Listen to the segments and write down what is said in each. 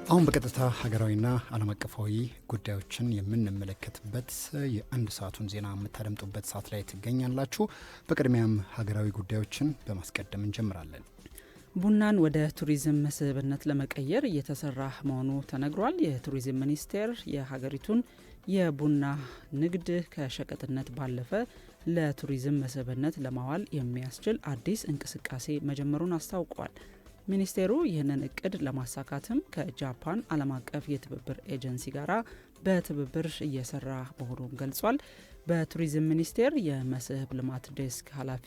አሁን በቀጥታ ሀገራዊና ዓለም አቀፋዊ ጉዳዮችን የምንመለከትበት የአንድ ሰዓቱን ዜና የምታደምጡበት ሰዓት ላይ ትገኛላችሁ። በቅድሚያም ሀገራዊ ጉዳዮችን በማስቀደም እንጀምራለን። ቡናን ወደ ቱሪዝም መስህብነት ለመቀየር እየተሰራ መሆኑ ተነግሯል። የቱሪዝም ሚኒስቴር የሀገሪቱን የቡና ንግድ ከሸቀጥነት ባለፈ ለቱሪዝም መስህብነት ለማዋል የሚያስችል አዲስ እንቅስቃሴ መጀመሩን አስታውቋል። ሚኒስቴሩ ይህንን እቅድ ለማሳካትም ከጃፓን ዓለም አቀፍ የትብብር ኤጀንሲ ጋር በትብብር እየሰራ መሆኑን ገልጿል። በቱሪዝም ሚኒስቴር የመስህብ ልማት ዴስክ ኃላፊ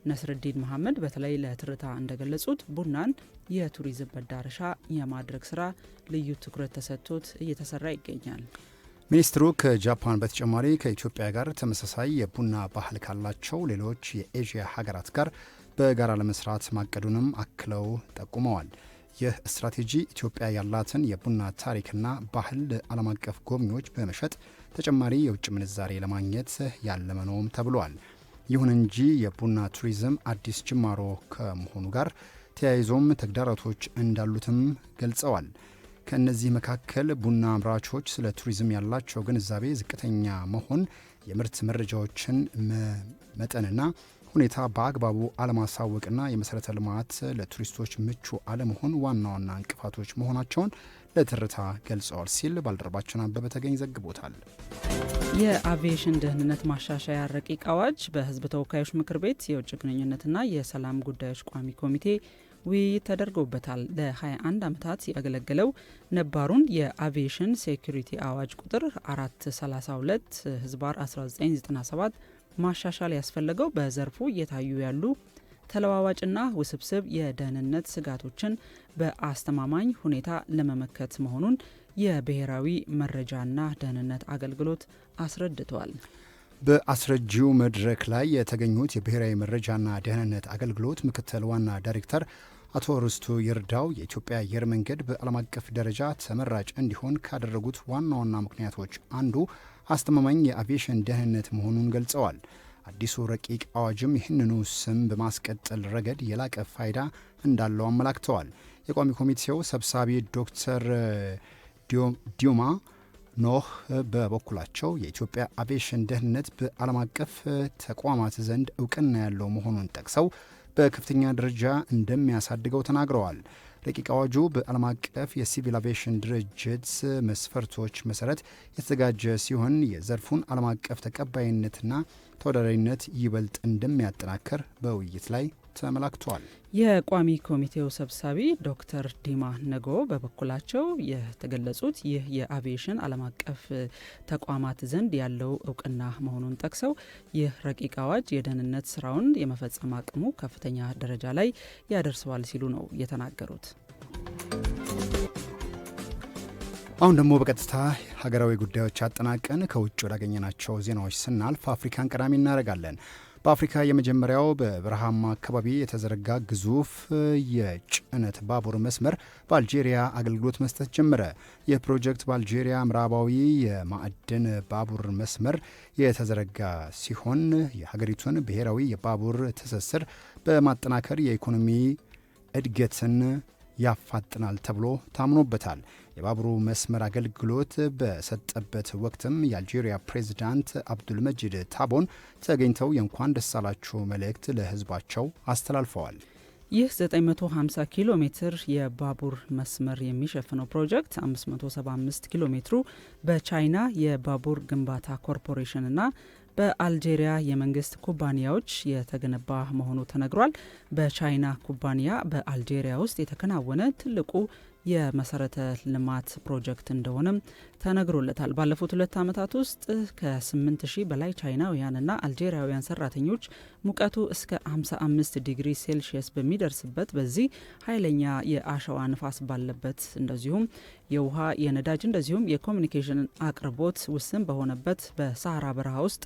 ነስርዲን መሐመድ በተለይ ለትርታ እንደገለጹት ቡናን የቱሪዝም መዳረሻ የማድረግ ስራ ልዩ ትኩረት ተሰጥቶት እየተሰራ ይገኛል። ሚኒስትሩ ከጃፓን በተጨማሪ ከኢትዮጵያ ጋር ተመሳሳይ የቡና ባህል ካላቸው ሌሎች የኤዥያ ሀገራት ጋር በጋራ ለመስራት ማቀዱንም አክለው ጠቁመዋል። ይህ ስትራቴጂ ኢትዮጵያ ያላትን የቡና ታሪክና ባህል ለዓለም አቀፍ ጎብኚዎች በመሸጥ ተጨማሪ የውጭ ምንዛሬ ለማግኘት ያለመ ነውም ተብሏል። ይሁን እንጂ የቡና ቱሪዝም አዲስ ጅማሮ ከመሆኑ ጋር ተያይዞም ተግዳሮቶች እንዳሉትም ገልጸዋል። ከእነዚህ መካከል ቡና አምራቾች ስለ ቱሪዝም ያላቸው ግንዛቤ ዝቅተኛ መሆን፣ የምርት መረጃዎችን መጠንና ሁኔታ በአግባቡ አለማሳወቅና የመሰረተ ልማት ለቱሪስቶች ምቹ አለመሆን ዋና ዋና እንቅፋቶች መሆናቸውን ለትርታ ገልጸዋል ሲል ባልደረባችን አበበ ተገኝ ዘግቦታል። የአቪዬሽን ደህንነት ማሻሻያ ረቂቅ አዋጅ በሕዝብ ተወካዮች ምክር ቤት የውጭ ግንኙነትና የሰላም ጉዳዮች ቋሚ ኮሚቴ ውይይት ተደርጎበታል። ለ21 ዓመታት ያገለገለው ነባሩን የአቪዬሽን ሴኩሪቲ አዋጅ ቁጥር 432 ህዝባር 1997 ማሻሻል ያስፈለገው በዘርፉ እየታዩ ያሉ ተለዋዋጭና ውስብስብ የደህንነት ስጋቶችን በአስተማማኝ ሁኔታ ለመመከት መሆኑን የብሔራዊ መረጃና ደህንነት አገልግሎት አስረድቷል። በአስረጂው መድረክ ላይ የተገኙት የብሔራዊ መረጃና ደህንነት አገልግሎት ምክትል ዋና ዳይሬክተር አቶ ርስቱ ይርዳው የኢትዮጵያ አየር መንገድ በዓለም አቀፍ ደረጃ ተመራጭ እንዲሆን ካደረጉት ዋና ዋና ምክንያቶች አንዱ አስተማማኝ የአቪዬሽን ደህንነት መሆኑን ገልጸዋል። አዲሱ ረቂቅ አዋጅም ይህንኑ ስም በማስቀጠል ረገድ የላቀ ፋይዳ እንዳለው አመላክተዋል። የቋሚ ኮሚቴው ሰብሳቢ ዶክተር ዲዮማ ኖህ በበኩላቸው የኢትዮጵያ አቪዬሽን ደህንነት በዓለም አቀፍ ተቋማት ዘንድ እውቅና ያለው መሆኑን ጠቅሰው በከፍተኛ ደረጃ እንደሚያሳድገው ተናግረዋል። ረቂቅ አዋጁ በዓለም አቀፍ የሲቪል አቪዬሽን ድርጅት መስፈርቶች መሰረት የተዘጋጀ ሲሆን የዘርፉን ዓለም አቀፍ ተቀባይነትና ተወዳዳሪነት ይበልጥ እንደሚያጠናክር በውይይት ላይ ተመላክቷል። የቋሚ ኮሚቴው ሰብሳቢ ዶክተር ዲማ ነጎ በበኩላቸው የተገለጹት ይህ የአቪዬሽን ዓለም አቀፍ ተቋማት ዘንድ ያለው እውቅና መሆኑን ጠቅሰው ይህ ረቂቅ አዋጅ የደህንነት ስራውን የመፈጸም አቅሙ ከፍተኛ ደረጃ ላይ ያደርሰዋል ሲሉ ነው የተናገሩት። አሁን ደግሞ በቀጥታ ሀገራዊ ጉዳዮች አጠናቀን ከውጭ ወዳገኘናቸው ዜናዎች ስናልፍ አፍሪካን ቀዳሚ እናደርጋለን። በአፍሪካ የመጀመሪያው በበረሃማ አካባቢ የተዘረጋ ግዙፍ የጭነት ባቡር መስመር በአልጄሪያ አገልግሎት መስጠት ጀመረ። ይህ ፕሮጀክት በአልጄሪያ ምዕራባዊ የማዕድን ባቡር መስመር የተዘረጋ ሲሆን የሀገሪቱን ብሔራዊ የባቡር ትስስር በማጠናከር የኢኮኖሚ እድገትን ያፋጥናል ተብሎ ታምኖበታል። የባቡሩ መስመር አገልግሎት በሰጠበት ወቅትም የአልጄሪያ ፕሬዚዳንት አብዱልመጂድ ታቦን ተገኝተው የእንኳን ደስ አላችሁ መልእክት ለሕዝባቸው አስተላልፈዋል። ይህ 950 ኪሎ ሜትር የባቡር መስመር የሚሸፍነው ፕሮጀክት 575 ኪሎ ሜትሩ በቻይና የባቡር ግንባታ ኮርፖሬሽንና በአልጄሪያ የመንግስት ኩባንያዎች የተገነባ መሆኑ ተነግሯል። በቻይና ኩባንያ በአልጄሪያ ውስጥ የተከናወነ ትልቁ የመሰረተ ልማት ፕሮጀክት እንደሆነም ተነግሮለታል። ባለፉት 2 ዓመታት ውስጥ ከ8000 በላይ ቻይናውያንና አልጄሪያውያን ሰራተኞች ሙቀቱ እስከ 55 ዲግሪ ሴልሺየስ በሚደርስበት በዚህ ኃይለኛ የአሸዋ ንፋስ ባለበት እንደዚሁም የውሃ የነዳጅ እንደዚሁም የኮሚኒኬሽን አቅርቦት ውስን በሆነበት በሳሃራ በረሃ ውስጥ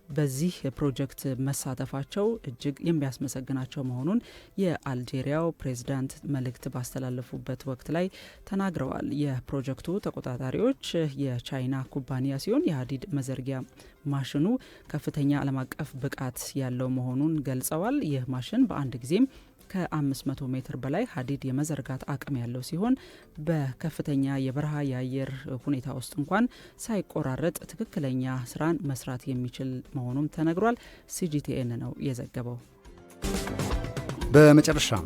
በዚህ ፕሮጀክት መሳተፋቸው እጅግ የሚያስመሰግናቸው መሆኑን የአልጄሪያው ፕሬዝዳንት መልእክት ባስተላለፉበት ወቅት ላይ ተናግረዋል። የፕሮጀክቱ ተቆጣጣሪዎች የቻይና ኩባንያ ሲሆን የሀዲድ መዘርጊያ ማሽኑ ከፍተኛ ዓለም አቀፍ ብቃት ያለው መሆኑን ገልጸዋል። ይህ ማሽን በአንድ ጊዜም ከ500 ሜትር በላይ ሀዲድ የመዘርጋት አቅም ያለው ሲሆን በከፍተኛ የበረሃ የአየር ሁኔታ ውስጥ እንኳን ሳይቆራረጥ ትክክለኛ ስራን መስራት የሚችል መሆኑም ተነግሯል። ሲጂቲኤን ነው የዘገበው። በመጨረሻም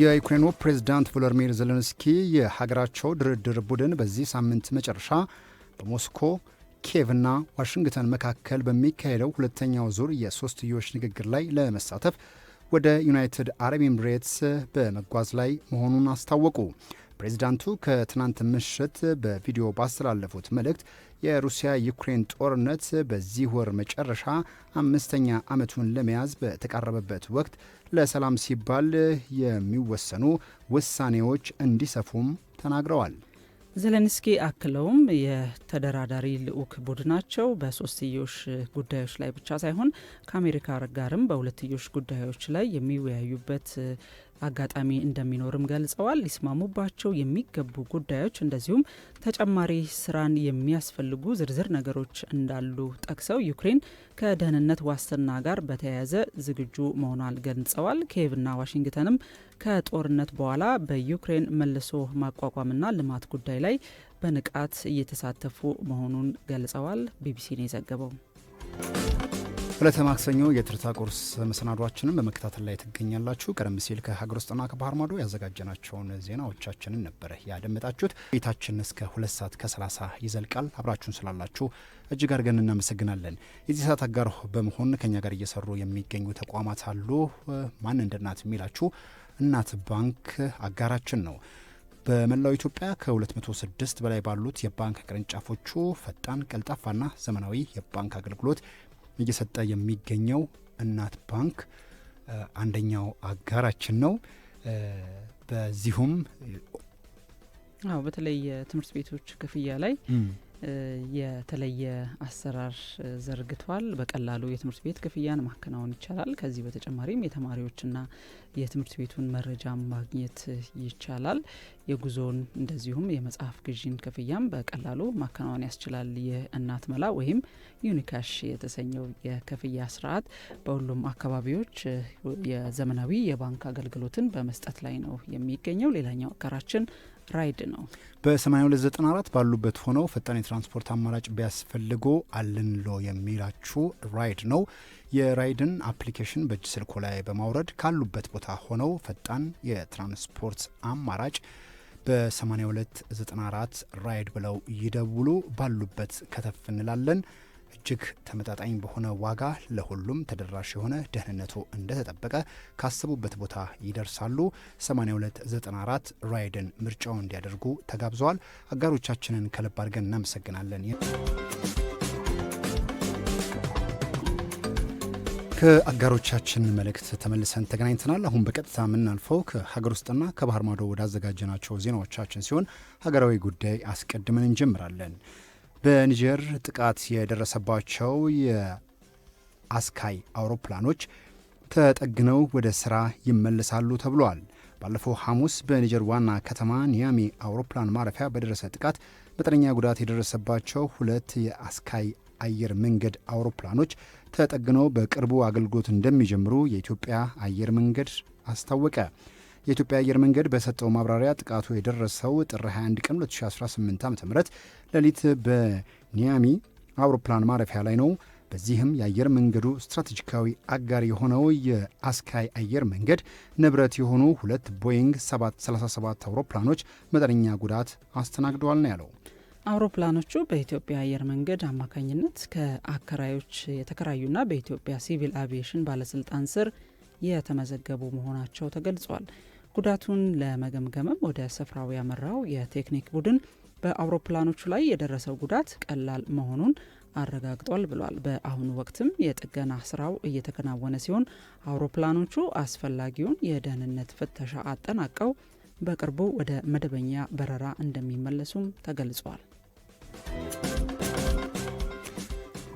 የዩክሬኑ ፕሬዝዳንት ቮሎዲሚር ዜሌንስኪ የሀገራቸው ድርድር ቡድን በዚህ ሳምንት መጨረሻ በሞስኮ ኪየቭና ዋሽንግተን መካከል በሚካሄደው ሁለተኛው ዙር የሶስትዮሽ ንግግር ላይ ለመሳተፍ ወደ ዩናይትድ አረብ ኤምሬትስ በመጓዝ ላይ መሆኑን አስታወቁ። ፕሬዚዳንቱ ከትናንት ምሽት በቪዲዮ ባስተላለፉት መልእክት የሩሲያ ዩክሬን ጦርነት በዚህ ወር መጨረሻ 5ኛ ዓመቱን ለመያዝ በተቃረበበት ወቅት ለሰላም ሲባል የሚወሰኑ ውሳኔዎች እንዲሰፉም ተናግረዋል። ዜሌንስኪ አክለውም የተደራዳሪ ልዑክ ቡድናቸው በሶስትዮሽ ጉዳዮች ላይ ብቻ ሳይሆን ከአሜሪካ ጋርም በሁለትዮሽ ጉዳዮች ላይ የሚወያዩበት አጋጣሚ እንደሚኖርም ገልጸዋል። ሊስማሙባቸው የሚገቡ ጉዳዮች እንደዚሁም ተጨማሪ ስራን የሚያስፈልጉ ዝርዝር ነገሮች እንዳሉ ጠቅሰው ዩክሬን ከደህንነት ዋስትና ጋር በተያያዘ ዝግጁ መሆኗን ገልጸዋል። ኪየቭና ዋሽንግተንም ከጦርነት በኋላ በዩክሬን መልሶ ማቋቋምና ልማት ጉዳይ ላይ በንቃት እየተሳተፉ መሆኑን ገልጸዋል። ቢቢሲ ነው የዘገበው። ዕለተ ማክሰኞ የትርታ ቁርስ መሰናዷችንን በመከታተል ላይ ትገኛላችሁ። ቀደም ሲል ከሀገር ውስጥና ከባህር ማዶ ያዘጋጀናቸውን ዜናዎቻችንን ነበረ ያደመጣችሁት። ቤታችን እስከ 2 ሰዓት ከ30 ይዘልቃል። አብራችሁን ስላላችሁ እጅግ አድርገን እናመሰግናለን። የዚህ ሰዓት አጋር በመሆን ከኛ ጋር እየሰሩ የሚገኙ ተቋማት አሉ። ማን እንደ እናት የሚላችሁ እናት ባንክ አጋራችን ነው። በመላው ኢትዮጵያ ከ206 በላይ ባሉት የባንክ ቅርንጫፎቹ ፈጣን፣ ቀልጣፋና ዘመናዊ የባንክ አገልግሎት እየሰጠ የሚገኘው እናት ባንክ አንደኛው አጋራችን ነው። በዚሁም በተለይ የትምህርት ቤቶች ክፍያ ላይ የተለየ አሰራር ዘርግቷል። በቀላሉ የትምህርት ቤት ክፍያን ማከናወን ይቻላል። ከዚህ በተጨማሪም የተማሪዎችና የትምህርት ቤቱን መረጃ ማግኘት ይቻላል። የጉዞን እንደዚሁም የመጽሐፍ ግዢን ክፍያም በቀላሉ ማከናወን ያስችላል። የእናት መላ ወይም ዩኒካሽ የተሰኘው የክፍያ ስርዓት በሁሉም አካባቢዎች የዘመናዊ የባንክ አገልግሎትን በመስጠት ላይ ነው የሚገኘው። ሌላኛው አጋራችን ራይድ ነው። በ8294 ባሉበት ሆነው ፈጣን የትራንስፖርት አማራጭ ቢያስፈልጎ አልንሎ የሚላችሁ ራይድ ነው። የራይድን አፕሊኬሽን በእጅ ስልኮ ላይ በማውረድ ካሉበት ቦታ ሆነው ፈጣን የትራንስፖርት አማራጭ በ8294 ራይድ ብለው ይደውሉ። ባሉበት ከተፍ እንላለን። እጅግ ተመጣጣኝ በሆነ ዋጋ ለሁሉም ተደራሽ የሆነ ደህንነቱ እንደተጠበቀ ካሰቡበት ቦታ ይደርሳሉ። 8294 ራይድን ምርጫው እንዲያደርጉ ተጋብዘዋል። አጋሮቻችንን ከልብ አድርገን እናመሰግናለን። ከአጋሮቻችን መልእክት ተመልሰን ተገናኝተናል። አሁን በቀጥታ የምናልፈው ከሀገር ውስጥና ከባህር ማዶ ወዳዘጋጀናቸው ዜናዎቻችን ሲሆን ሀገራዊ ጉዳይ አስቀድመን እንጀምራለን። በኒጀር ጥቃት የደረሰባቸው የአስካይ አውሮፕላኖች ተጠግነው ወደ ስራ ይመለሳሉ ተብሏል። ባለፈው ሐሙስ በኒጀር ዋና ከተማ ኒያሚ አውሮፕላን ማረፊያ በደረሰ ጥቃት መጠነኛ ጉዳት የደረሰባቸው 2 የአስካይ አየር መንገድ አውሮፕላኖች ተጠግነው በቅርቡ አገልግሎት እንደሚጀምሩ የኢትዮጵያ አየር መንገድ አስታወቀ። የኢትዮጵያ አየር መንገድ በሰጠው ማብራሪያ ጥቃቱ የደረሰው ጥር 21 ቀን 2018 ዓ.ም ሌሊት በኒያሚ አውሮፕላን ማረፊያ ላይ ነው። በዚህም የአየር መንገዱ ስትራቴጂካዊ አጋር የሆነው የአስካይ አየር መንገድ ንብረት የሆኑ 2 ቦይንግ 737 አውሮፕላኖች መጠነኛ ጉዳት አስተናግደዋል ነው ያለው። አውሮፕላኖቹ በኢትዮጵያ አየር መንገድ አማካኝነት ከአከራዮች የተከራዩና በኢትዮጵያ ሲቪል አቪዬሽን ባለስልጣን ስር የተመዘገቡ መሆናቸው ተገልጿል። ጉዳቱን ለመገምገምም ወደ ስፍራው ያመራው የቴክኒክ ቡድን በአውሮፕላኖቹ ላይ የደረሰው ጉዳት ቀላል መሆኑን አረጋግጧል ብሏል። በአሁኑ ወቅትም የጥገና ስራው እየተከናወነ ሲሆን አውሮፕላኖቹ አስፈላጊውን የደህንነት ፍተሻ አጠናቀው በቅርቡ ወደ መደበኛ በረራ እንደሚመለሱም ተገልጿል።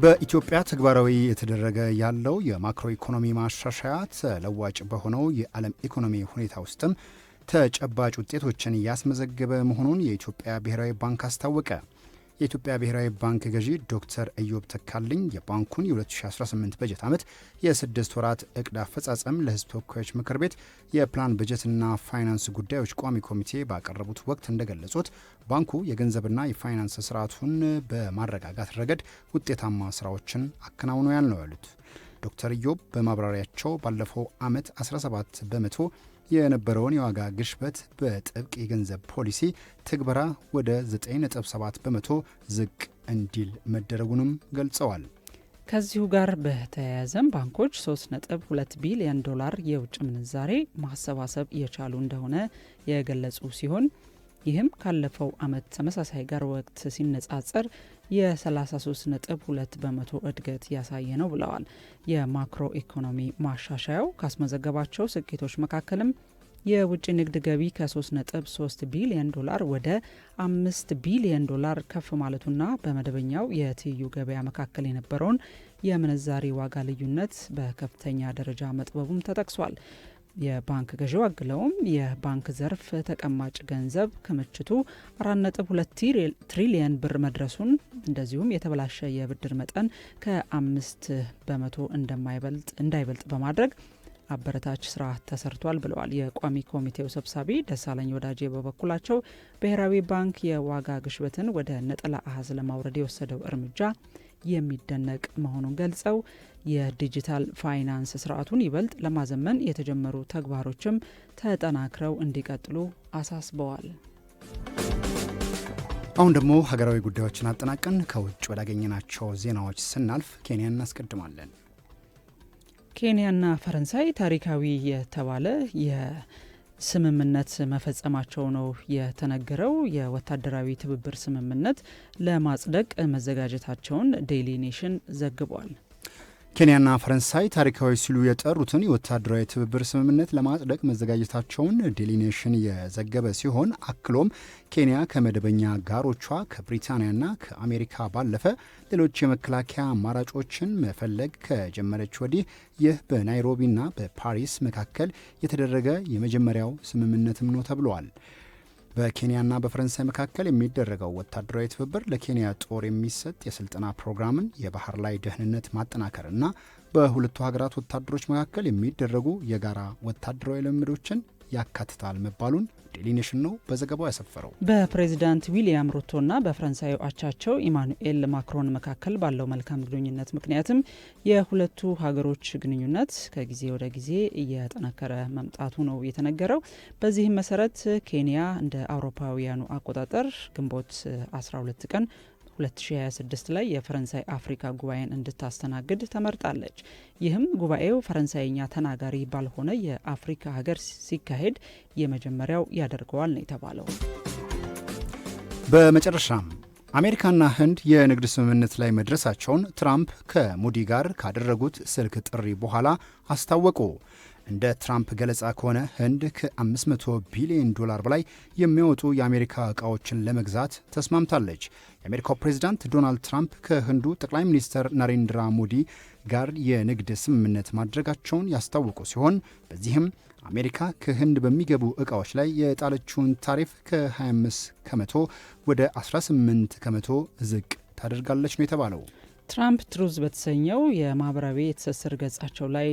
በኢትዮጵያ ተግባራዊ የተደረገ ያለው የማክሮ ኢኮኖሚ ማሻሻያ ተለዋጭ በሆነው የዓለም ኢኮኖሚ ሁኔታ ውስጥም ተጨባጭ ውጤቶችን እያስመዘገበ መሆኑን የኢትዮጵያ ብሔራዊ ባንክ አስታወቀ። የኢትዮጵያ ብሔራዊ ባንክ ገዢ ዶክተር ኢዮብ ተካልኝ የባንኩን የ2018 በጀት ዓመት የ6 ወራት እቅድ አፈጻጸም ለሕዝብ ተወካዮች ምክር ቤት የፕላን በጀትና ፋይናንስ ጉዳዮች ቋሚ ኮሚቴ ባቀረቡት ወቅት እንደገለጹት ባንኩ የገንዘብና የፋይናንስ ስርዓቱን በማረጋጋት ረገድ ውጤታማ ስራዎችን አከናውኗል ነው ያሉት። ዶክተር ኢዮብ በማብራሪያቸው ባለፈው ዓመት 17 በመቶ የነበረውን የዋጋ ግሽበት በጥብቅ የገንዘብ ፖሊሲ ትግበራ ወደ 9.7 በመቶ ዝቅ እንዲል መደረጉንም ገልጸዋል። ከዚሁ ጋር በተያያዘም ባንኮች 3.2 ቢሊዮን ዶላር የውጭ ምንዛሬ ማሰባሰብ የቻሉ እንደሆነ የገለጹ ሲሆን ይህም ካለፈው ዓመት ተመሳሳይ ጋር ወቅት ሲነጻጸር የ33.2 በመቶ እድገት ያሳየ ነው ብለዋል። የማክሮ ኢኮኖሚ ማሻሻያው ካስመዘገባቸው ስኬቶች መካከልም የውጭ ንግድ ገቢ ከ3.3 ቢሊዮን ዶላር ወደ 5 ቢሊዮን ዶላር ከፍ ማለቱና በመደበኛው የትይዩ ገበያ መካከል የነበረውን የምንዛሪ ዋጋ ልዩነት በከፍተኛ ደረጃ መጥበቡም ተጠቅሷል። የባንክ ገዢው አክለውም የባንክ ዘርፍ ተቀማጭ ገንዘብ ክምችቱ 4.2 ትሪሊየን ብር መድረሱን እንደዚሁም የተበላሸ የብድር መጠን ከ5 በመቶ እንዳይበልጥ በማድረግ አበረታች ስራ ተሰርቷል ብለዋል። የቋሚ ኮሚቴው ሰብሳቢ ደሳለኝ ወዳጄ በበኩላቸው ብሔራዊ ባንክ የዋጋ ግሽበትን ወደ ነጠላ አሃዝ ለማውረድ የወሰደው እርምጃ የሚደነቅ መሆኑን ገልጸው የዲጂታል ፋይናንስ ስርዓቱን ይበልጥ ለማዘመን የተጀመሩ ተግባሮችም ተጠናክረው እንዲቀጥሉ አሳስበዋል። አሁን ደግሞ ሀገራዊ ጉዳዮችን አጠናቀን ከውጭ ወዳገኘናቸው ዜናዎች ስናልፍ ኬንያ እናስቀድማለን። ኬንያና ፈረንሳይ ታሪካዊ የተባለ ስምምነት መፈጸማቸው ነው የተነገረው። የወታደራዊ ትብብር ስምምነት ለማጽደቅ መዘጋጀታቸውን ዴይሊ ኔሽን ዘግቧል። ኬንያና ፈረንሳይ ታሪካዊ ሲሉ የጠሩትን የወታደራዊ ትብብር ስምምነት ለማጽደቅ መዘጋጀታቸውን ዴይሊ ኔሽን የዘገበ ሲሆን አክሎም ኬንያ ከመደበኛ ጋሮቿ ከብሪታንያና ከአሜሪካ ባለፈ ሌሎች የመከላከያ አማራጮችን መፈለግ ከጀመረች ወዲህ ይህ በናይሮቢና በፓሪስ መካከል የተደረገ የመጀመሪያው ስምምነትም ነው ተብሏል። በኬንያና በፈረንሳይ መካከል የሚደረገው ወታደራዊ ትብብር ለኬንያ ጦር የሚሰጥ የስልጠና ፕሮግራምን፣ የባህር ላይ ደህንነት ማጠናከርና በሁለቱ ሀገራት ወታደሮች መካከል የሚደረጉ የጋራ ወታደራዊ ልምምዶችን ያካትታል መባሉን ዴይሊ ኔሽን ነው በዘገባው ያሰፈረው። በፕሬዚዳንት ዊሊያም ሩቶና በፈረንሳዩ አቻቸው ኢማኑኤል ማክሮን መካከል ባለው መልካም ግንኙነት ምክንያትም የሁለቱ ሀገሮች ግንኙነት ከጊዜ ወደ ጊዜ እየጠነከረ መምጣቱ ነው የተነገረው። በዚህም መሰረት ኬንያ እንደ አውሮፓውያኑ አቆጣጠር ግንቦት 12 ቀን 2026 ላይ የፈረንሳይ አፍሪካ ጉባኤን እንድታስተናግድ ተመርጣለች። ይህም ጉባኤው ፈረንሳይኛ ተናጋሪ ባልሆነ የአፍሪካ ሀገር ሲካሄድ የመጀመሪያው ያደርገዋል ነው የተባለው። በመጨረሻም አሜሪካና ህንድ የንግድ ስምምነት ላይ መድረሳቸውን ትራምፕ ከሙዲ ጋር ካደረጉት ስልክ ጥሪ በኋላ አስታወቁ። እንደ ትራምፕ ገለጻ ከሆነ ህንድ ከ500 ቢሊዮን ዶላር በላይ የሚወጡ የአሜሪካ ዕቃዎችን ለመግዛት ተስማምታለች። የአሜሪካው ፕሬዚዳንት ዶናልድ ትራምፕ ከህንዱ ጠቅላይ ሚኒስትር ናሬንድራ ሞዲ ጋር የንግድ ስምምነት ማድረጋቸውን ያስታወቁ ሲሆን በዚህም አሜሪካ ከህንድ በሚገቡ ዕቃዎች ላይ የጣለችውን ታሪፍ ከ25 ከመቶ ወደ 18 ከመቶ ዝቅ ታደርጋለች ነው የተባለው። ትራምፕ ትሩዝ በተሰኘው የማህበራዊ የትስስር ገጻቸው ላይ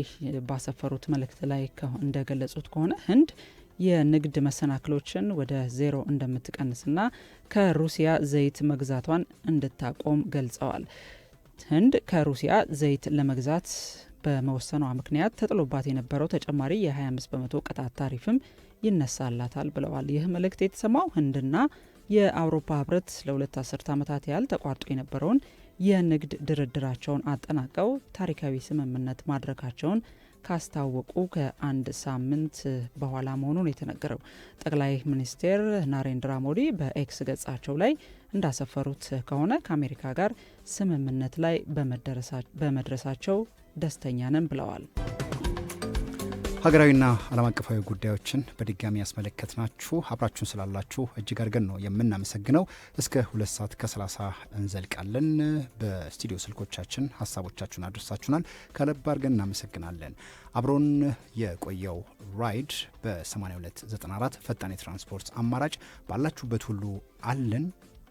ባሰፈሩት መልእክት ላይ እንደገለጹት ከሆነ ህንድ የንግድ መሰናክሎችን ወደ ዜሮ እንደምትቀንስና ከሩሲያ ዘይት መግዛቷን እንድታቆም ገልጸዋል። ህንድ ከሩሲያ ዘይት ለመግዛት በመወሰኗ ምክንያት ተጥሎባት የነበረው ተጨማሪ የ25 በመቶ ቅጣት ታሪፍም ይነሳላታል ብለዋል። ይህ መልእክት የተሰማው ህንድና የአውሮፓ ህብረት ለ2 አስርት ዓመታት ያህል ተቋርጦ የነበረውን የንግድ ድርድራቸውን አጠናቀው ታሪካዊ ስምምነት ማድረጋቸውን ካስታወቁ ከአንድ ሳምንት በኋላ መሆኑን የተነገረው። ጠቅላይ ሚኒስትር ናሬንድራ ሞዲ በኤክስ ገጻቸው ላይ እንዳሰፈሩት ከሆነ ከአሜሪካ ጋር ስምምነት ላይ በመድረሳቸው ደስተኛ ነን ብለዋል። ሀገራዊና ዓለም አቀፋዊ ጉዳዮችን በድጋሚ ያስመለከትናችሁ አብራችሁን ስላላችሁ እጅግ አድርገን ነው የምናመሰግነው። እስከ 2 ሰዓት ከ30 እንዘልቃለን። በስቱዲዮ ስልኮቻችን ሀሳቦቻችሁን አድርሳችሁናል። ከልብ አድርገን እናመሰግናለን። አብሮን የቆየው ራይድ በ8294 ፈጣን የትራንስፖርት አማራጭ ባላችሁበት ሁሉ አለን።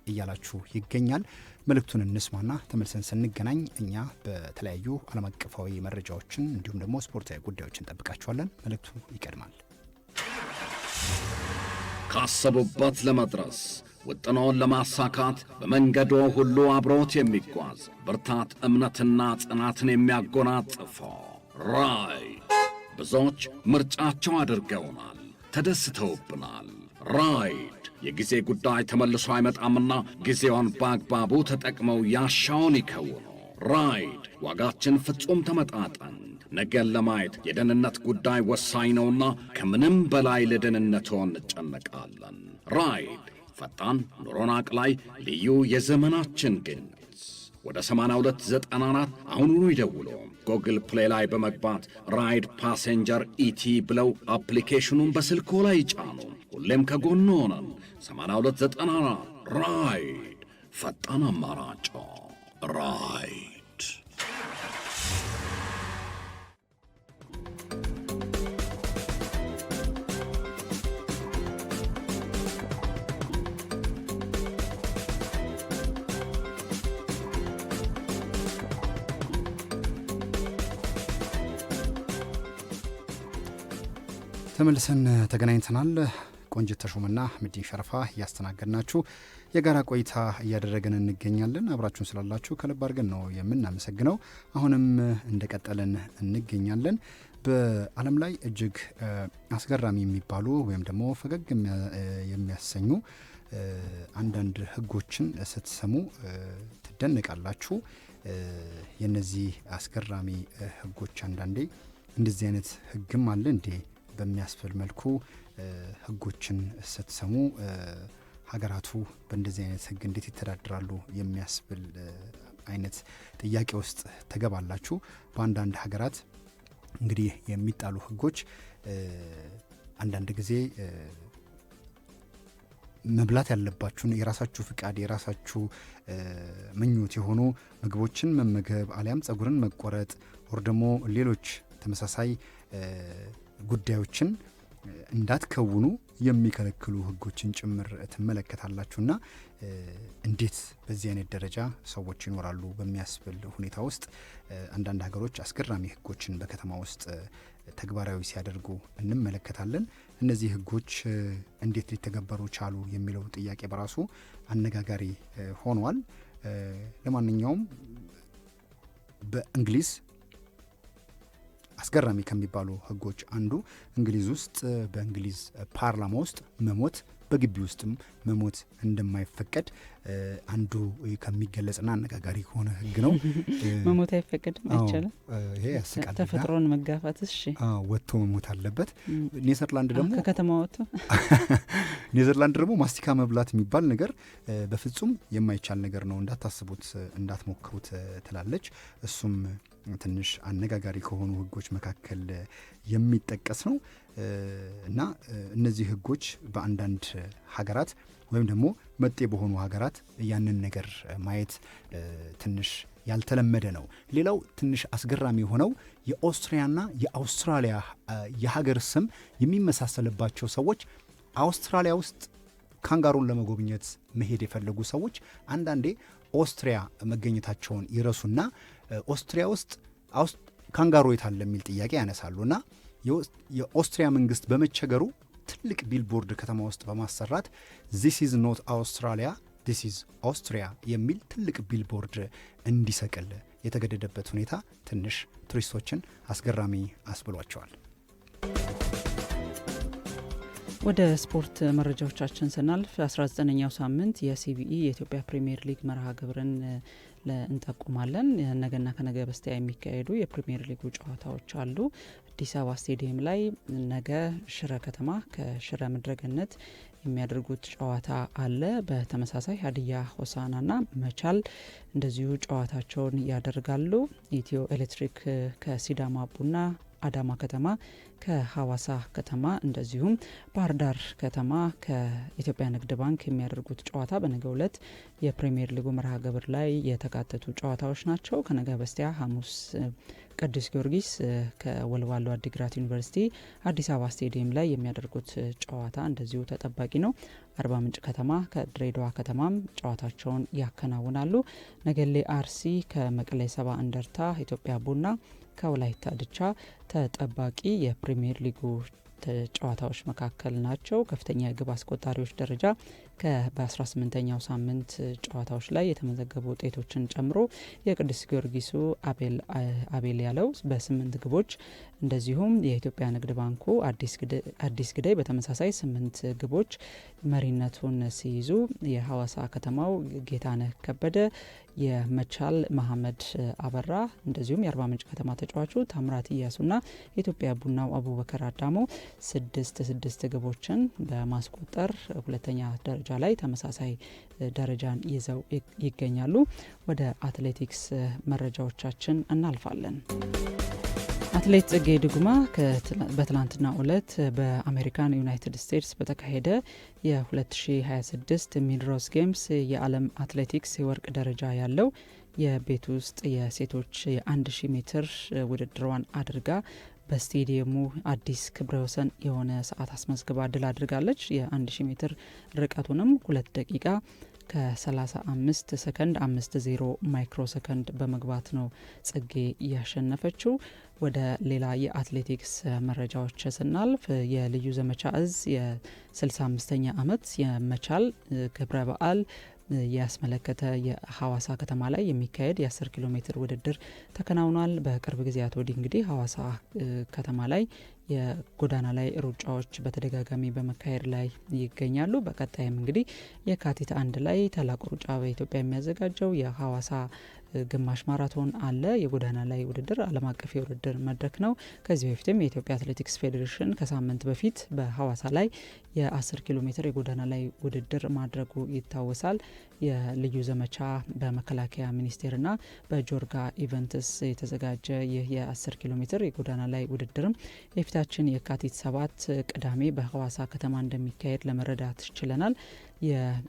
እያላችሁ ይገኛል። መልእክቱን እንስማና ተመልሰን ስንገናኝ እኛ በተለያዩ ዓለም አቀፋዊ መረጃዎችን እንዲሁም ደግሞ ስፖርታዊ ጉዳዮችን ጠብቃችኋለን። መልእክቱ ይቀድማል። ካሰቡበት ለመድረስ ውጥኖን ለማሳካት በመንገዶ ሁሉ አብሮት የሚጓዝ ብርታት፣ እምነትና ጽናትን የሚያጎናጽፈው ራይድ ብዙዎች ምርጫቸው አድርገውናል፣ ተደስተውብናል። ራይድ የጊዜ ጉዳይ ተመልሶ አይመጣምና ጊዜውን በአግባቡ ተጠቅመው ያሻውን ይከውኑ። ራይድ ዋጋችን ፍጹም ተመጣጣኝ፣ ነገን ለማየት የደህንነት ጉዳይ ወሳኝ ነውና ከምንም በላይ ለደህንነቶ እንጨነቃለን። ራይድ ፈጣን ኑሮን አቅላይ ልዩ የዘመናችን ግኝት። ወደ 8294 አሁኑኑ ይደውሉ። ጎግል ፕሌይ ላይ በመግባት ራይድ ፓሴንጀር ኢቲ ብለው አፕሊኬሽኑን በስልኮ ላይ ይጫኑ። ሁሌም ከጎኖ ሆነን። 8294 ራይድ ፈጣን አማራጭ። ራይድ ተመልሰን ተገናኝተናል። ቆንጅት ተሾመና ምዲን ሸረፋ እያስተናገድናችሁ የጋራ ቆይታ እያደረግን እንገኛለን። አብራችሁን ስላላችሁ ከልብ አድርገን ነው የምናመሰግነው። አሁንም እንደቀጠልን እንገኛለን። በዓለም ላይ እጅግ አስገራሚ የሚባሉ ወይም ደግሞ ፈገግ የሚያሰኙ አንዳንድ ሕጎችን ስትሰሙ ትደነቃላችሁ። የነዚህ አስገራሚ ሕጎች አንዳንዴ እንደዚህ አይነት ሕግም አለ እንዴ በሚያስፈል መልኩ ሕጎችን ስትሰሙ ሀገራቱ በእንደዚህ አይነት ሕግ እንዴት ይተዳደራሉ የሚያስብል አይነት ጥያቄ ውስጥ ተገባላችሁ። በአንዳንድ ሀገራት እንግዲህ የሚጣሉ ሕጎች አንዳንድ ጊዜ መብላት ያለባችሁን የራሳችሁ ፍቃድ የራሳችሁ ምኞት የሆኑ ምግቦችን መመገብ አሊያም ጸጉርን መቆረጥ ወር ደግሞ ሌሎች ተመሳሳይ ጉዳዮችን እንዳትከውኑ የሚከለክሉ ሕጎችን ጭምር ትመለከታላችሁና እንዴት በዚህ አይነት ደረጃ ሰዎች ይኖራሉ በሚያስብል ሁኔታ ውስጥ አንዳንድ ሀገሮች አስገራሚ ሕጎችን በከተማ ውስጥ ተግባራዊ ሲያደርጉ እንመለከታለን። እነዚህ ሕጎች እንዴት ሊተገበሩ ቻሉ የሚለው ጥያቄ በራሱ አነጋጋሪ ሆኗል። ለማንኛውም በእንግሊዝ አስገራሚ ከሚባሉ ሕጎች አንዱ እንግሊዝ ውስጥ በእንግሊዝ ፓርላማ ውስጥ መሞት በግቢ ውስጥም መሞት እንደማይፈቀድ አንዱ ከሚገለጽና አነጋጋሪ ከሆነ ሕግ ነው። መሞት አይፈቀድም፣ አይቻልም። ይሄ ያስቃል። ተፈጥሮን መጋፋት እሺ፣ ወጥቶ መሞት አለበት። ኔዘርላንድ ደግሞ ከከተማ ወጥቶ ኔዘርላንድ ደግሞ ማስቲካ መብላት የሚባል ነገር በፍጹም የማይቻል ነገር ነው፣ እንዳታስቡት፣ እንዳትሞክሩት ትላለች። እሱም ትንሽ አነጋጋሪ ከሆኑ ሕጎች መካከል የሚጠቀስ ነው እና እነዚህ ሕጎች በአንዳንድ ሀገራት ወይም ደግሞ መጤ በሆኑ ሀገራት ያንን ነገር ማየት ትንሽ ያልተለመደ ነው። ሌላው ትንሽ አስገራሚ የሆነው የኦስትሪያና የአውስትራሊያ የሀገር ስም የሚመሳሰልባቸው ሰዎች አውስትራሊያ ውስጥ ካንጋሩን ለመጎብኘት መሄድ የፈለጉ ሰዎች አንዳንዴ ኦስትሪያ መገኘታቸውን ይረሱና ኦስትሪያ ውስጥ ካንጋሮ የታለ የሚል ጥያቄ ያነሳሉና የኦስትሪያ መንግስት በመቸገሩ ትልቅ ቢልቦርድ ከተማ ውስጥ በማሰራት ዚስ ኢዝ ኖት አውስትራሊያ ዚስ ኢዝ ኦስትሪያ የሚል ትልቅ ቢልቦርድ እንዲሰቅል የተገደደበት ሁኔታ ትንሽ ቱሪስቶችን አስገራሚ አስብሏቸዋል። ወደ ስፖርት መረጃዎቻችን ስናልፍ 19ኛው ሳምንት የሲቢኢ የኢትዮጵያ ፕሪሚየር ሊግ መርሃ ግብርን እንጠቁማለን። ነገና ከነገ በስቲያ የሚካሄዱ የፕሪሚየር ሊጉ ጨዋታዎች አሉ። አዲስ አበባ ስቴዲየም ላይ ነገ ሽረ ከተማ ከሽረ ምድረገነት የሚያደርጉት ጨዋታ አለ። በተመሳሳይ ሀዲያ ሆሳዕናና መቻል እንደዚሁ ጨዋታቸውን ያደርጋሉ። ኢትዮ ኤሌክትሪክ ከሲዳማ ቡና አዳማ ከተማ ከሐዋሳ ከተማ እንደዚሁም ባህር ዳር ከተማ ከኢትዮጵያ ንግድ ባንክ የሚያደርጉት ጨዋታ በነገው ዕለት የፕሪሚየር ሊጉ መርሃ ግብር ላይ የተካተቱ ጨዋታዎች ናቸው። ከነገ በስቲያ ሐሙስ ቅዱስ ጊዮርጊስ ከወልዋሎ አዲግራት ዩኒቨርሲቲ አዲስ አበባ ስቴዲየም ላይ የሚያደርጉት ጨዋታ እንደዚሁ ተጠባቂ ነው። አርባ ምንጭ ከተማ ከድሬዳዋ ከተማም ጨዋታቸውን ያከናውናሉ። ነገሌ አርሲ ከመቀሌ ሰባ እንደርታ፣ ኢትዮጵያ ቡና ከወላይታ ድቻ ተጠባቂ የፕሪሚየር ሊጉ ጨዋታዎች መካከል ናቸው። ከፍተኛ የግብ አስቆጣሪዎች ደረጃ በ18ኛው ሳምንት ጨዋታዎች ላይ የተመዘገቡ ውጤቶችን ጨምሮ የቅዱስ ጊዮርጊሱ አቤል ያለው በ8 ግቦች እንደዚሁም የኢትዮጵያ ንግድ ባንኩ አዲስ ግዳይ በተመሳሳይ 8 ግቦች መሪነቱን ሲይዙ የሐዋሳ ከተማው ጌታነህ ከበደ፣ የመቻል መሐመድ አበራ እንደዚሁም የአርባ ምንጭ ከተማ ተጫዋቹ ታምራት እያሱና የኢትዮጵያ ቡናው አቡበከር አዳሞ 6 ግቦችን በማስቆጠር ሁለተኛ ደረጃ ላይ ተመሳሳይ ደረጃን ይዘው ይገኛሉ። ወደ አትሌቲክስ መረጃዎቻችን እናልፋለን። አትሌት ጽጌ ድጉማ በትላንትናው ዕለት በአሜሪካን ዩናይትድ ስቴትስ በተካሄደ የ2026 ሚድሮስ ጌምስ የዓለም አትሌቲክስ የወርቅ ደረጃ ያለው የቤት ውስጥ የሴቶች የ1000 ሜትር ውድድሯን አድርጋ በስቴዲየሙ አዲስ ክብረ ወሰን የሆነ ሰዓት አስመዝግባ ድል አድርጋለች። የ1000 ሜትር ርቀቱንም 2 ደቂቃ ከ35 ሰከንድ 50 ማይክሮ ሰከንድ በመግባት ነው ጽጌ ያሸነፈችው። ወደ ሌላ የአትሌቲክስ መረጃዎች ስናልፍ የልዩ ዘመቻ እዝ የ65ኛ ዓመት የመቻል ክብረ በዓል ያስመለከተ የሐዋሳ ከተማ ላይ የሚካሄድ የ10 ኪሎ ሜትር ውድድር ተከናውኗል። በቅርብ ጊዜያት ወዲህ እንግዲህ ሐዋሳ ከተማ ላይ የጎዳና ላይ ሩጫዎች በተደጋጋሚ በመካሄድ ላይ ይገኛሉ። በቀጣይም እንግዲህ የካቲት 1 ላይ ታላቁ ሩጫ በኢትዮጵያ የሚያዘጋጀው የሐዋሳ ግማሽ ማራቶን አለ። የጎዳና ላይ ውድድር ዓለም አቀፍ የውድድር መድረክ ነው። ከዚህ በፊትም የኢትዮጵያ አትሌቲክስ ፌዴሬሽን ከሳምንት በፊት በሐዋሳ ላይ የ10 ኪሎ ሜትር የጎዳና ላይ ውድድር ማድረጉ ይታወሳል። የልዩ ዘመቻ በመከላከያ ሚኒስቴርና በጆርጋ ኢቨንትስ የተዘጋጀ ይህ የ10 ኪሎ ሜትር የጎዳና ላይ ውድድርም የፊታችን የካቲት 7 ቅዳሜ በሐዋሳ ከተማ እንደሚካሄድ ለመረዳት ችለናል።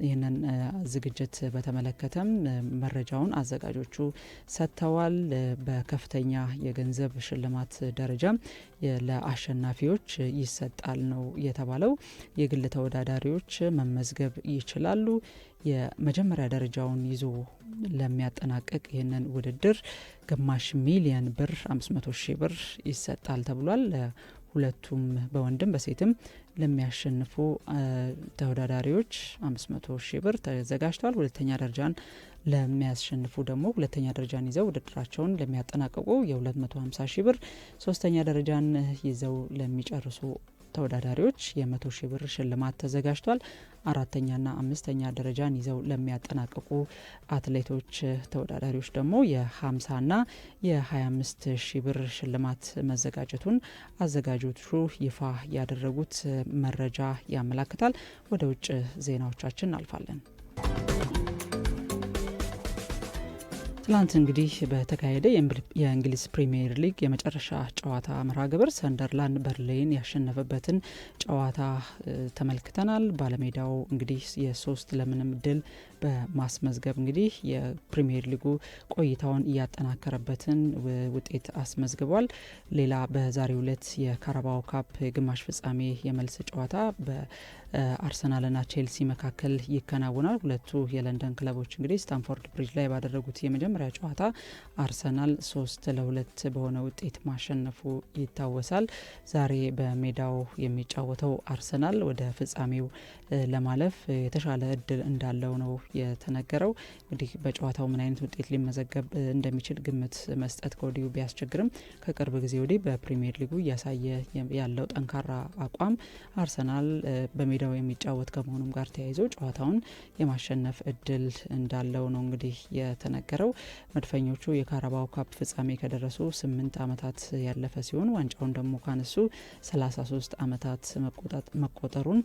ይህንን ዝግጅት በተመለከተም መረጃውን አዘጋጆቹ ሰጥተዋል። በከፍተኛ የገንዘብ ሽልማት ደረጃ ለአሸናፊዎች ይሰጣል ነው የተባለው። የግል ተወዳዳሪዎች መመዝገብ ይችላሉ። የመጀመሪያ ደረጃውን ይዞ ለሚያጠናቅቅ ይህንን ውድድር ግማሽ ሚሊየን ብር 500,000 ብር ይሰጣል ተብሏል። ሁለቱም በወንድም በሴትም ለሚያሸንፉ ተወዳዳሪዎች 500,000 ብር ተዘጋጅቷል። ሁለተኛ ደረጃን ለሚያሸንፉ ደግሞ ሁለተኛ ደረጃን ይዘው ውድድራቸውን ለሚያጠናቅቁ የ250,000 ብር፣ ሶስተኛ ደረጃን ይዘው ለሚጨርሱ ተወዳዳሪዎች የ100,000 ብር ሽልማት ተዘጋጅቷል። አራተኛና አምስተኛ ደረጃን ይዘው ለሚያጠናቅቁ አትሌቶች ተወዳዳሪዎች ደግሞ የ50ና የ25,000 ብር ሽልማት መዘጋጀቱን አዘጋጆቹ ይፋ ያደረጉት መረጃ ያመላክታል። ወደ ውጭ ዜናዎቻችን እናልፋለን። ትላንት እንግዲህ በተካሄደ የእንግሊዝ ፕሪሚየር ሊግ የመጨረሻ ጨዋታ መርሃ ግብር ሰንደርላንድ በርንሌይን ያሸነፈበትን ጨዋታ ተመልክተናል። ባለሜዳው እንግዲህ የ3-0 ድል በማስመዝገብ እንግዲህ የፕሪሚየር ሊጉ ቆይታውን እያጠናከረበትን ውጤት አስመዝግቧል። ሌላ በዛሬው ዕለት የካራባኦ ካፕ የግማሽ ፍጻሜ የመልስ ጨዋታ በአርሰናልና ቼልሲ መካከል ይከናወናል። ሁለቱ የለንደን ክለቦች እንግዲህ ስታንፎርድ ብሪጅ ላይ ባደረጉት የመጀመሪያ ጨዋታ አርሰናል 3-2 በሆነ ውጤት ማሸነፉ ይታወሳል። ዛሬ በሜዳው የሚጫወተው አርሰናል ወደ ፍጻሜው ለማለፍ የተሻለ እድል እንዳለው ነው የተነገረው። እንግዲህ በጨዋታው ምን አይነት ውጤት ሊመዘገብ እንደሚችል ግምት መስጠት ከወዲሁ ቢያስቸግርም ከቅርብ ጊዜ ወዲህ በፕሪሚየር ሊጉ እያሳየ ያለው ጠንካራ አቋም አርሰናል በሜዳው የሚጫወት ከመሆኑም ጋር ተያይዞ ጨዋታውን የማሸነፍ እድል እንዳለው ነው እንግዲህ የተነገረው። መድፈኞቹ የካራባው ካፕ ፍጻሜ ከደረሱ 8 ዓመታት ያለፈ ሲሆን ዋንጫውን ደግሞ ካነሱ 33 ዓመታት መቆጠሩን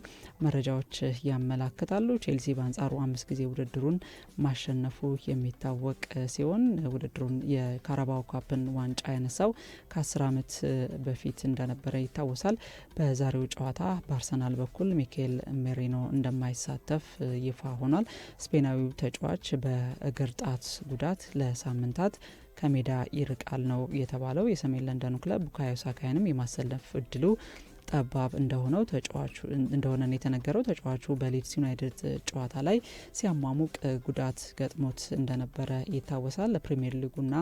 መረጃዎች ያመላክታሉ። ቼልሲ በአንጻሩ 5 ጊዜ ውድድሩን ማሸነፉ የሚታወቅ ሲሆን ውድድሩን የካራባው ካፕን ዋንጫ ያነሳው ከ10 ዓመት በፊት እንደነበረ ይታወሳል። በዛሬው ጨዋታ በአርሰናል በኩል ሚኬል ሜሪኖ እንደማይሳተፍ ይፋ ሆኗል። ስፔናዊው ተጫዋች በእግር ጣት ጉዳት ለሳምንታት ከሜዳ ይርቃል ነው የተባለው። የሰሜን ለንደኑ ክለብ ቡካዮ ሳካንም የማሰለፍ እድሉ ጠባብ እንደሆነ የተነገረው። ተጫዋቹ በሊድስ ዩናይትድ ጨዋታ ላይ ሲያሟሙቅ ጉዳት ገጥሞት እንደነበረ ይታወሳል። ለፕሪሚየር ሊጉና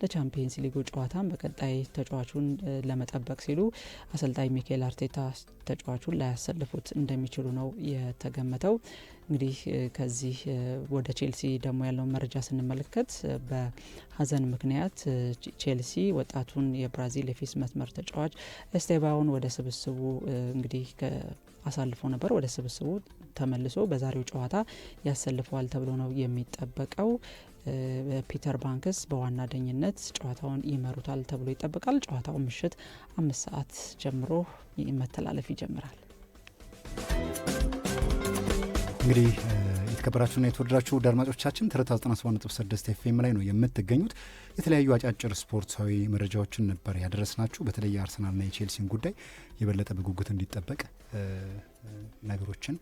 ለቻምፒየንስ ሊጉ ጨዋታም በቀጣይ ተጫዋቹን ለመጠበቅ ሲሉ አሰልጣኝ ሚኬል አርቴታ ተጫዋቹን ላያሰልፉት እንደሚችሉ ነው የተገመተው። እንግዲህ ከዚህ ወደ ቼልሲ ደግሞ ያለውን መረጃ ስንመለከት በሀዘን ምክንያት ቼልሲ ወጣቱን የብራዚል የፊት መስመር ተጫዋች ኤስቴባውን ወደ ስብስቡ እንግዲህ አሳልፎ ነበር። ወደ ስብስቡ ተመልሶ በዛሬው ጨዋታ ያሰልፈዋል ተብሎ ነው የሚጠበቀው። ፒተር ባንክስ በዋና ዳኝነት ጨዋታውን ይመሩታል ተብሎ ይጠበቃል። ጨዋታው ምሽት 5 ሰዓት ጀምሮ መተላለፍ ይጀምራል። እንግዲህ የተከበራችሁና የተወደዳችሁ አድማጮቻችን ትርታ 97.6 ኤፍኤም ላይ ነው የምትገኙት። የተለያዩ አጫጭር ስፖርታዊ መረጃዎችን ነበር ያደረስናችሁ። በተለይ የአርሰናልና የቼልሲን ጉዳይ የበለጠ በጉጉት እንዲጠበቅ ነገሮችን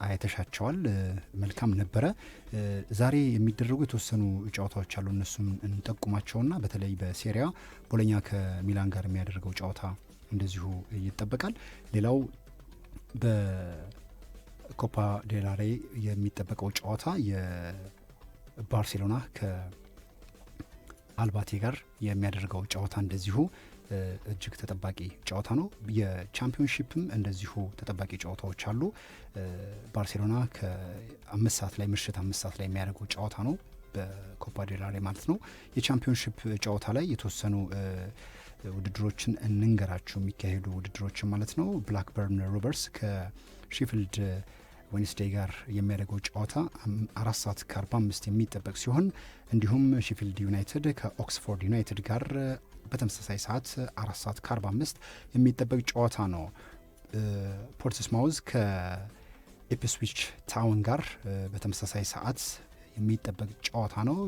አይተሻቸዋል። መልካም ነበረ። ዛሬ የሚደረጉ የተወሰኑ ጨዋታዎች አሉ። እነሱም እንጠቁማቸውና በተለይ በሴሪያ ቦሎኛ ከሚላን ጋር የሚያደርገው ጨዋታ እንደዚሁ ይጠበቃል። ሌላው በኮፓ ዴል ሬይ የሚጠበቀው ጨዋታ የባርሴሎና ከአልባቴ ጋር የሚያደርገው ጨዋታ እንደዚሁ እጅግ ተጠባቂ ጨዋታ ነው። የቻምፒዮንሺፕም እንደዚሁ ተጠባቂ ጨዋታዎች አሉ። ባርሴሎና ከ5 ሰዓት ላይ ምሽት 5 ሰዓት ላይ የሚያደርገው ጨዋታ ነው በኮፓ ዴል ሬይ ማለት ነው። የቻምፒዮንሺፕ ጨዋታ ላይ የተወሰኑ ውድድሮችን እንንገራችሁ፣ የሚካሄዱ ውድድሮችን ማለት ነው። ብላክበርን ሮቨርስ ከሼፊልድ ዌንስዴይ ጋር የሚያደርገው ጨዋታ 4 ሰዓት ከ45 የሚጠበቅ ሲሆን እንዲሁም ሼፊልድ ዩናይትድ ከኦክስፎርድ ዩናይትድ ጋር በተመሳሳይ ሰዓት 4 ሰዓት ከ45 የሚጠበቅ ጨዋታ ነው። ፖርትስማውዝ ከኢፕስዊች ታውን ጋር በተመሳሳይ ሰዓት የሚጠበቅ ጨዋታ ነው።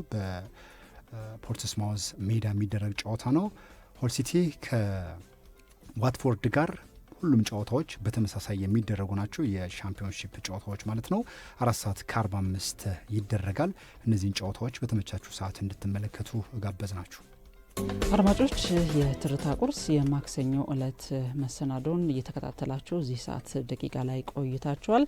በፖርትስማውዝ ሜዳ የሚደረግ ጨዋታ ነው። ሆል ሲቲ ከዋትፎርድ ጋር ሁሉም ጨዋታዎች በተመሳሳይ የሚደረጉ ናቸው። የሻምፒዮንሺፕ ጨዋታዎች ማለት ነው። 4 ሰዓት ከ45 ይደረጋል። እነዚህን ጨዋታዎች በተመቻችሁ ሰዓት እንድትመለከቱ ጋበዝ ናችሁ። አድማጮች የትርታ ቁርስ የማክሰኞ እለት መሰናዶን እየተከታተላችሁ እዚህ ሰዓት ደቂቃ ላይ ቆይታችኋል።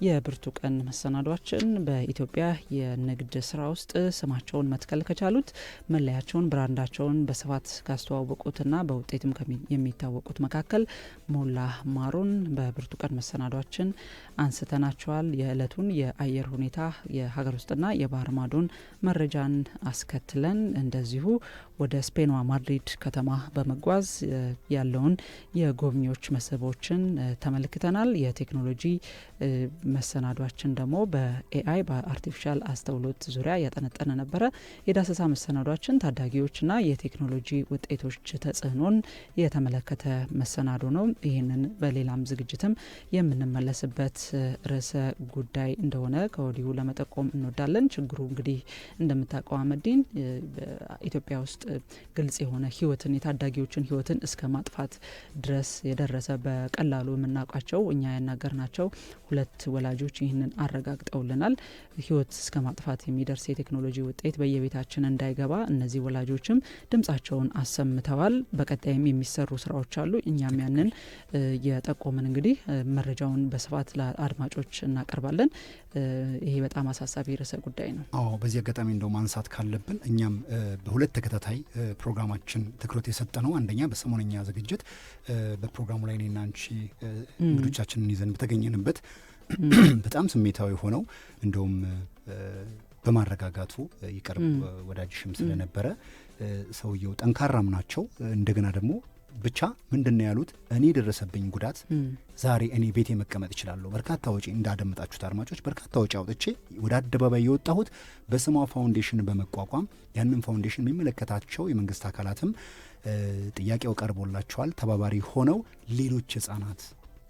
የብርቱ ቀን መሰናዷችን በኢትዮጵያ የንግድ ስራ ውስጥ ስማቸውን መትከል ከቻሉት መለያቸውን ብራንዳቸውን በስፋት ካስተዋወቁትና በውጤትም የሚታወቁት መካከል ሞላ ማሩን በብርቱ ቀን መሰናዷችን አንስተናቸዋል። የእለቱን የአየር ሁኔታ የሀገር ውስጥና የባህር ማዶን መረጃን አስከትለን እንደዚሁ ወደ ስፔኗ ማድሪድ ከተማ በመጓዝ ያለውን የጎብኚዎች መስህቦችን ተመልክተናል። የቴክኖሎጂ መሰናዷችን ደግሞ በኤአይ በአርቲፊሻል አስተውሎት ዙሪያ ያጠነጠነ ነበረ። የዳሰሳ መሰናዷችን ታዳጊዎችና የቴክኖሎጂ ውጤቶች ተጽዕኖን የተመለከተ መሰናዶ ነው። ይህንን በሌላም ዝግጅትም የምንመለስበት ርዕሰ ጉዳይ እንደሆነ ከወዲሁ ለመጠቆም እንወዳለን። ችግሩ እንግዲህ እንደምታውቀው አመዲን ኢትዮጵያ ውስጥ ግልጽ የሆነ ህይወትን የታዳጊዎችን ህይወትን እስከ ማጥፋት ድረስ የደረሰ በቀላሉ የምናውቃቸው እኛ ያናገርናቸው 2 ወላጆች ይህንን አረጋግጠውልናል። ህይወት እስከ ማጥፋት የሚደርስ የቴክኖሎጂ ውጤት በየቤታችን እንዳይገባ እነዚህ ወላጆችም ድምጻቸውን አሰምተዋል። በቀጣይም የሚሰሩ ስራዎች አሉ። እኛም ያንን የጠቆምን እንግዲህ መረጃውን በስፋት ለአድማጮች እናቀርባለን። ይሄ በጣም አሳሳቢ ርዕሰ ጉዳይ ነው። አዎ፣ በዚህ አጋጣሚ እንደው ማንሳት ካለብን እኛም በ2 ተከታታይ ፕሮግራማችን ትኩረት የሰጠ ነው። አንደኛ በሰሞነኛ ዝግጅት በፕሮግራሙ ላይ እኔና አንቺ እንግዶቻችንን ይዘን በተገኘንበት በጣም ስሜታዊ ሆነው እንደውም በማረጋጋቱ ይቀርብ ወዳጅሽም ስለነበረ ሰውየው ጠንካራም ናቸው። እንደገና ደግሞ ብቻ ምንድነው ያሉት? እኔ ደረሰብኝ ጉዳት ዛሬ እኔ ቤቴ መቀመጥ እችላለሁ። በርካታ ወጪ እንዳደምጣችሁት አድማጮች፣ በርካታ ወጪ አውጥቼ ወደ አደባባይ የወጣሁት በስሟ ፋውንዴሽን በመቋቋም ያንን ፋውንዴሽን የሚመለከታቸው የመንግስት አካላትም ጥያቄው ቀርቦላቸዋል። ተባባሪ ሆነው ሌሎች ህጻናት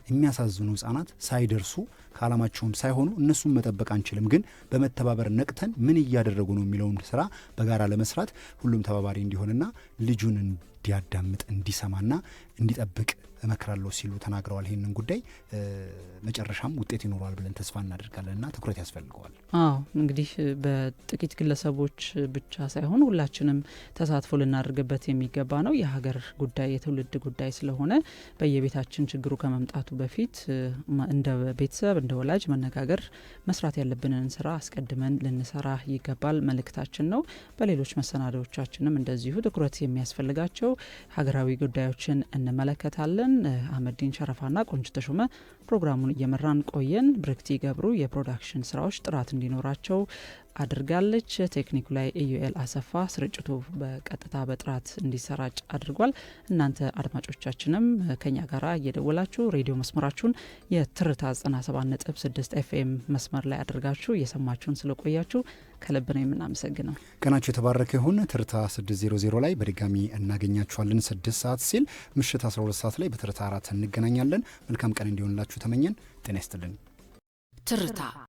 የሚያሳዝኑ ህጻናት ሳይደርሱ ከዓላማቸውም ሳይሆኑ እነሱን መጠበቅ አንችልም፣ ግን በመተባበር ነቅተን ምን እያደረጉ ነው የሚለውን ስራ በጋራ ለመስራት ሁሉም ተባባሪ እንዲሆንና ልጁን እንዲያዳምጥ እንዲሰማና እንዲጠብቅ እመክራለሁ ሲሉ ተናግረዋል። ይህንን ጉዳይ መጨረሻም ውጤት ይኖረዋል ብለን ተስፋ እናደርጋለንና ትኩረት ያስፈልገዋል። እንግዲህ በጥቂት ግለሰቦች ብቻ ሳይሆን ሁላችንም ተሳትፎ ልናደርግበት የሚገባ ነው። የሀገር ጉዳይ የትውልድ ጉዳይ ስለሆነ በየቤታችን ችግሩ ከመምጣቱ በፊት እንደ ቤተሰብ እንደ ወላጅ መነጋገር፣ መስራት ያለብንን ስራ አስቀድመን ልንሰራ ይገባል መልእክታችን ነው። በሌሎች መሰናዶዎቻችንም እንደዚሁ ትኩረት የሚያስፈልጋቸው ሀገራዊ ጉዳዮችን እንመለከታለን። አህመዲን ሸረፋና ቆንጅት ተሾመ ፕሮግራሙን እየመራን ቆየን። ብርክቲ ገብሩ የፕሮዳክሽን ስራዎች ጥራት እንዲኖራቸው አድርጋለች። ቴክኒኩ ላይ ኢዩኤል አሰፋ ስርጭቱ በቀጥታ በጥራት እንዲሰራጭ አድርጓል። እናንተ አድማጮቻችንም ከኛ ጋር እየደወላችሁ ሬዲዮ መስመራችሁን የትርታ 97.6 ኤፍኤም መስመር ላይ አድርጋችሁ እየሰማችሁን ስለቆያችሁ ከልብ ነው የምናመሰግነው። ቀናችሁ የተባረከ ይሁን። ትርታ 600 ላይ በድጋሚ እናገኛችኋለን። 6 ሰዓት ሲል ምሽት 12 ሰዓት ላይ በትርታ 4 እንገናኛለን። መልካም ቀን እንዲሆንላችሁ ተመኘን። ጤና ይስጥልን። ትርታ